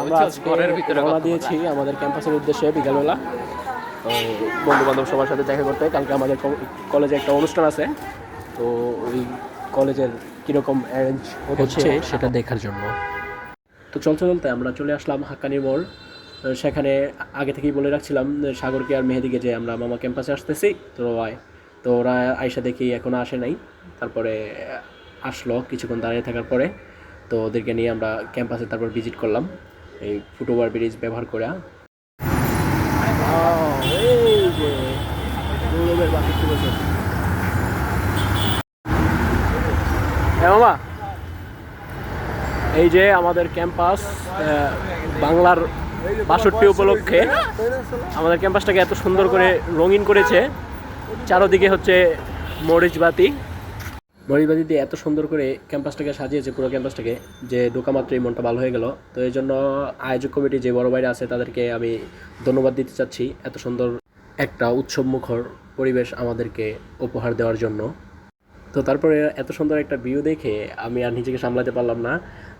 আমরা আজকে রওনা দিয়েছি আমাদের ক্যাম্পাসের উদ্দেশ্যে বিকালবেলা, তো বন্ধু বান্ধব সবার সাথে দেখা করতে। কালকে আমাদের কলেজে একটা অনুষ্ঠান আছে, তো ওই কলেজের কীরকম অ্যারেঞ্জ হচ্ছে সেটা দেখার জন্য। তো চলতে চলতে আমরা চলে আসলাম হাক্কানি মোড়। সেখানে আগে থেকেই বলে রাখছিলাম সাগরকে আর মেহেদিকে যে আমরা মামা ক্যাম্পাসে আসতেছি, তো ওরা আয়সা দেখি এখনও আসে নাই। তারপরে আসলো কিছুক্ষণ দাঁড়িয়ে থাকার পরে, তো ওদেরকে নিয়ে আমরা ক্যাম্পাসে তারপর ভিজিট করলাম এই ফুটওভার ব্রিজ ব্যবহার করে। এই যে গৌরবের বাকি তুলেছে মামা, এই যে আমাদের ক্যাম্পাস বাংলার ৬২ উপলক্ষে আমাদের ক্যাম্পাসটাকে এত সুন্দর করে রঙিন করেছে। চারোদিকে হচ্ছে মরিচবাতি দিয়ে এত সুন্দর করে ক্যাম্পাসটাকে সাজিয়েছে, পুরো ক্যাম্পাসটাকে, যে ঢোকা মাত্রই মনটা ভালো হয়ে গেল। তো এই জন্য আয়োজক কমিটি যে বড় ভাইরা আছে তাদেরকে আমি ধন্যবাদ দিতে চাচ্ছি এত সুন্দর একটা উৎসবমুখর পরিবেশ আমাদেরকে উপহার দেওয়ার জন্য। তো তারপরে এত সুন্দর একটা ভিউ দেখে আমি আর নিজেকে সামলাতে পারলাম না,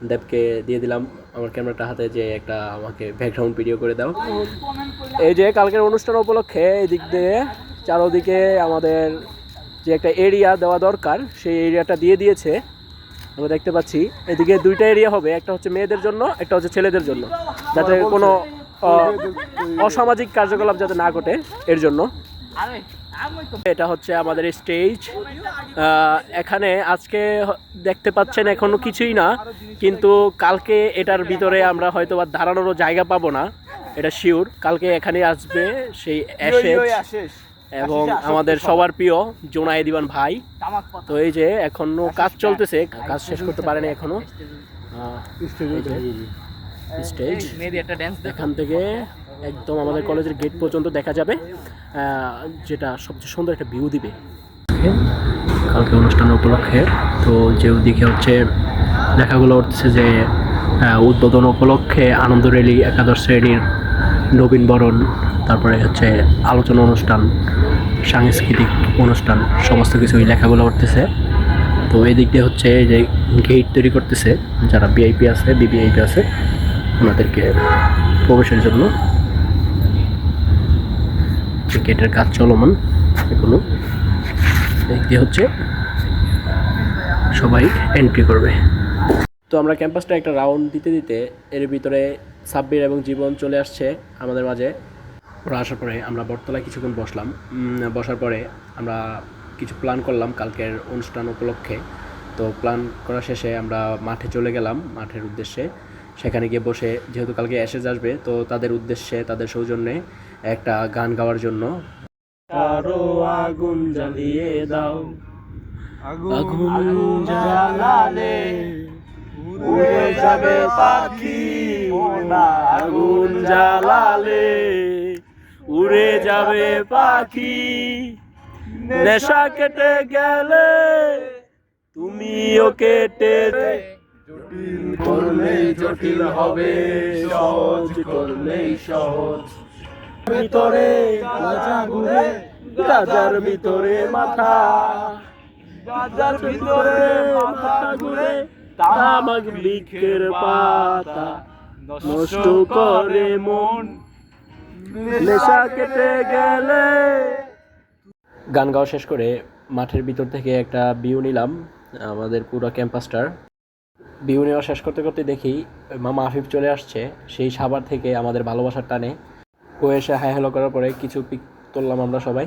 দেবকে দিয়ে দিলাম আমার ক্যামেরাটা হাতে, যে একটা আমাকে ব্যাকগ্রাউন্ড ভিডিও করে দাও। এই যে কালকের অনুষ্ঠান উপলক্ষে এই দিক দিয়ে চারোদিকে আমাদের যে একটা এরিয়া দেওয়া দরকার সেই এরিয়াটা দিয়ে দিয়েছে। আমরা দেখতে পাচ্ছি এদিকে দুইটা এরিয়া হবে, একটা হচ্ছে মেয়েদের জন্য, একটা হচ্ছে ছেলেদের জন্য, যাতে কোনো অসামাজিক কার্যকলাপ যাতে না ঘটে এর জন্য। এটা হচ্ছে আমাদের স্টেজ। এখানে আজকে দেখতে পাচ্ছেন এখনো কিছুই না, কিন্তু কালকে এটার ভিতরে আমরা হয়তো বা দাঁড়ানোরও জায়গা পাবো না, এটা শিওর। কালকে এখানে আসবে সেই অ্যাশেজ এবং আমাদের সবার প্রিয় জোনায়েদ ইমান ভাই। তো এই যে এখনো কাজ চলতেছে, কাজ শেষ করতে পারেনি এখনো। স্টেজ এখান থেকে একদম আমাদের কলেজের গেট পর্যন্ত দেখা যাবে, যেটা সবচেয়ে সুন্দর একটা ভিউ দিবে কালকে অনুষ্ঠান উপলক্ষে। তো যে ওদিকে হচ্ছে লেখাগুলো উঠছে যে উদ্বোধন উপলক্ষে আনন্দ র্যালি, একাদশ শ্রেণীর নবীন বরণ, তারপরে হচ্ছে আলোচনা অনুষ্ঠান, সাংস্কৃতিক অনুষ্ঠান, সমস্ত কিছু এই লেখাগুলো উঠতেছে। তো এই দিক দিয়ে হচ্ছে যে গেট তৈরি করতেছে, যারা ভিআইপি আছে, বিভিআইপি আছে, ওনাদেরকে প্রবেশের জন্য গেটের কাজ চলমান এখনো। দিক দিয়ে হচ্ছে সবাই এন্ট্রি করবে। তো আমরা ক্যাম্পাসটা একটা রাউন্ড দিতে দিতে এর ভিতরে সাব্বির এবং জীবন চলে আসছে আমাদের মাঝে। ওরা আসার পরে আমরা বটতলায় কিছুক্ষণ বসলাম। বসার পরে আমরা কিছু প্ল্যান করলাম কালকের অনুষ্ঠান উপলক্ষে। তো প্ল্যান করা শেষে আমরা মাঠে চলে গেলাম, মাঠের উদ্দেশ্যে। সেখানে গিয়ে বসে, যেহেতু কালকে অ্যাশেজ আসবে, তো তাদের উদ্দেশ্যে, তাদের সৌজন্যে একটা গান গাওয়ার জন্য। আরো আগুন জ্বালিয়ে দাও, আগুন জ্বালালে উড়ে যাবে পাখি, আগুন জ্বালালে উড়ে যাবে পাখি, নেশা কেটে গেলে তুমিও কেটে, জটিল করলে জটিল হবে, সহজ করলেই সহজ। ভিতরে গাজা ঘুরে, গাজার ভিতরে মাথা, গাজার ভিতরে মাথা ঘুরে, তামাক বৃক্ষের পাতা নষ্ট করে মন, নেশা কেটে গেলে। গান গাওয়া শেষ করে মাঠের ভিতর থেকে একটা ভিউ নিলাম আমাদের পুরো ক্যাম্পাসটার। ভিউ নেওয়া শেষ করতে করতে দেখি মামা আফিফ চলে আসছে সেই সাভার থেকে আমাদের ভালোবাসার টানে। ও এসে হাই হ্যালো করার পরে কিছু পিক তুললাম আমরা সবাই।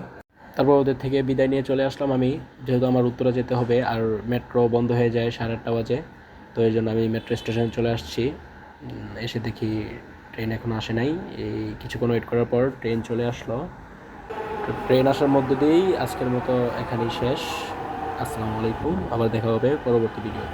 তারপর ওদের থেকে বিদায় নিয়ে চলে আসলাম আমি, যেহেতু আমার উত্তরা যেতে হবে আর মেট্রো বন্ধ হয়ে যায় 8:30 বাজে। তো এই জন্য আমি মেট্রো স্টেশনে চলে আসছি। এসে দেখি ট্রেন এখনও আসে নাই। এই কিছুক্ষণ ওয়েট করার পর ট্রেন চলে আসলো। তো ট্রেন আসার মধ্যে দিয়েই আজকের মতো এখানেই শেষ। আসসালামু আলাইকুম, আবার দেখা হবে পরবর্তী ভিডিও।